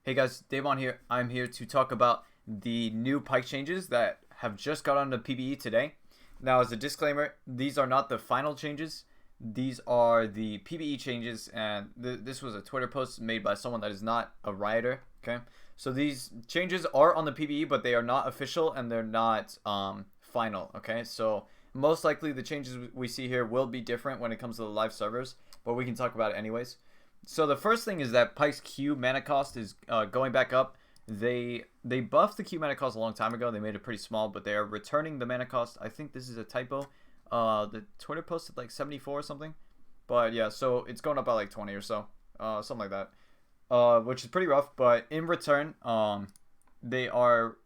Hey guys, Davemon here. I'm here to talk about the new Pyke changes that have just got onto PBE today. Now, as a disclaimer, these are not the final changes. These are the PBE changes, and this was a Twitter post made by someone that is not a rioter. Okay, so these changes are on the PBE, but they are not official and they're not final. Okay, so most likely the changes we see here will be different when it comes to the live servers, but we can talk about it anyways. So the first thing is that Pyke's Q mana cost is going back up. They buffed the Q mana cost a long time ago. They made it pretty small, but they are returning the mana cost. I think this is a typo. The Twitter posted like 74 or something. But yeah, so it's going up by like 20 or so. Something like that. Which is pretty rough, but in return, they are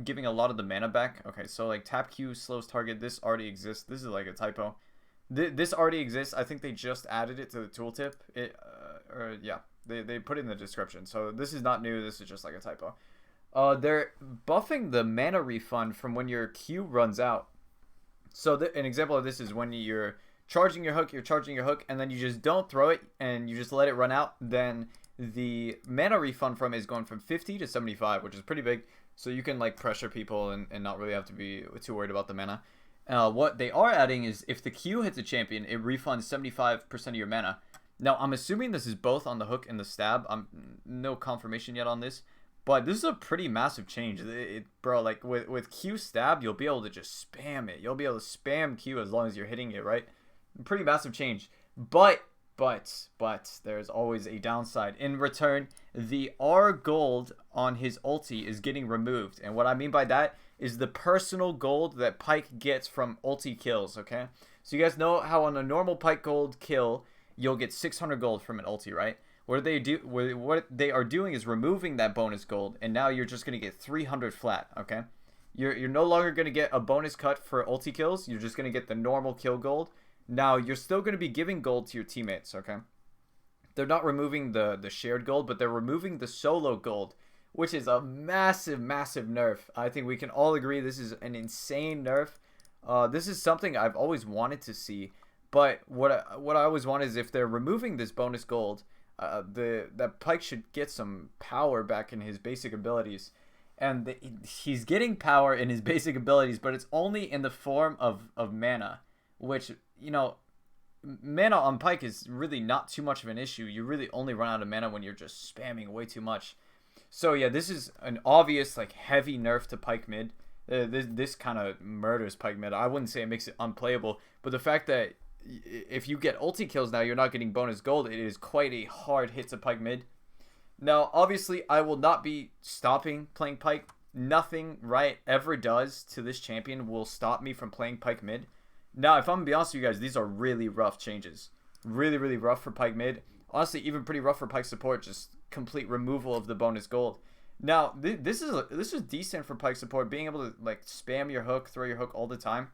giving a lot of the mana back. Okay, so like tap Q slows target. This already exists. This is like a typo. This already exists. I think they just added it to the tooltip. Yeah, they put it in the description. So this is not new. This is just like a typo. They're buffing the mana refund from when your Q runs out. So an example of this is when you're charging your hook, and then you just don't throw it, and you just let it run out. Then the mana refund from it is going from 50 to 75, which is pretty big. So you can like pressure people and not really have to be too worried about the mana. What they are adding is if the Q hits a champion, it refunds 75% of your mana. Now, I'm assuming this is both on the hook and the stab. No confirmation yet on this, but this is a pretty massive change. Bro, like with Q stab, you'll be able to just spam it. You'll be able to spam Q as long as you're hitting it, right? Pretty massive change. But there's always a downside. In return, the R gold on his ulti is getting removed. And what I mean by that is the personal gold that Pyke gets from ulti kills, okay? So you guys know how on a normal Pyke gold kill, you'll get 600 gold from an ulti, right? What they are doing is removing that bonus gold, and now you're just going to get 300 flat, okay? You're no longer going to get a bonus cut for ulti kills. You're just going to get the normal kill gold. Now, you're still going to be giving gold to your teammates, okay? They're not removing the shared gold, but they're removing the solo gold, which is a massive, massive nerf. I think we can all agree this is an insane nerf. This is something I've always wanted to see, but what I always want is if they're removing this bonus gold, that Pyke should get some power back in his basic abilities. And he's getting power in his basic abilities, but it's only in the form of mana, which, you know, mana on Pyke is really not too much of an issue. You really only run out of mana when you're just spamming way too much. So yeah, this is an obvious like heavy nerf to Pyke mid. This kind of murders Pyke mid. I wouldn't say it makes it unplayable, but the fact that if you get ulti kills now, you're not getting bonus gold, it is quite a hard hit to Pyke mid. Now, obviously, I will not be stopping playing Pyke. Nothing Riot ever does to this champion will stop me from playing Pyke mid. Now, if I'm going to be honest with you guys, these are really rough changes. Really, really rough for Pyke mid. Honestly, even pretty rough for Pyke support, just complete removal of the bonus gold. Now, this is decent for Pyke support, being able to like spam your hook, throw your hook all the time.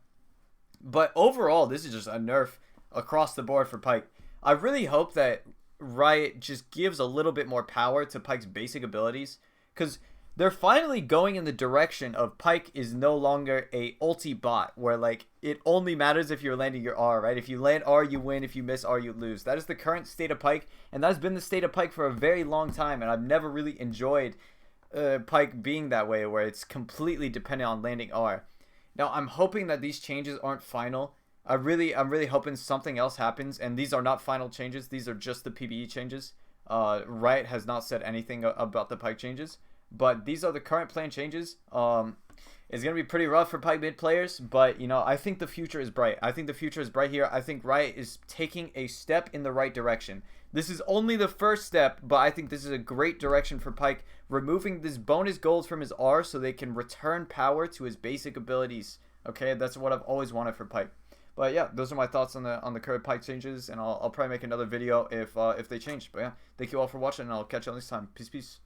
But overall, this is just a nerf across the board for Pyke. I really hope that Riot just gives a little bit more power to Pyke's basic abilities, because they're finally going in the direction of Pyke is no longer a ulti bot, where like it only matters if you're landing your R, right? If you land R, you win. If you miss R, you lose. That is the current state of Pyke, and that has been the state of Pyke for a very long time, and I've never really enjoyed Pyke being that way, where it's completely dependent on landing R. Now, I'm hoping that these changes aren't final. I'm really hoping something else happens, and these are not final changes. These are just the PBE changes. Riot has not said anything about the Pyke changes, but these are the current plan changes. It's going to be pretty rough for Pyke mid players, but, you know, I think the future is bright. I think the future is bright here. I think Riot is taking a step in the right direction. This is only the first step, but I think this is a great direction for Pyke, removing this bonus gold from his R so they can return power to his basic abilities. Okay, that's what I've always wanted for Pyke. But yeah, those are my thoughts on the current Pyke changes, and I'll probably make another video if they change. But yeah, thank you all for watching, and I'll catch you all next time. Peace, peace.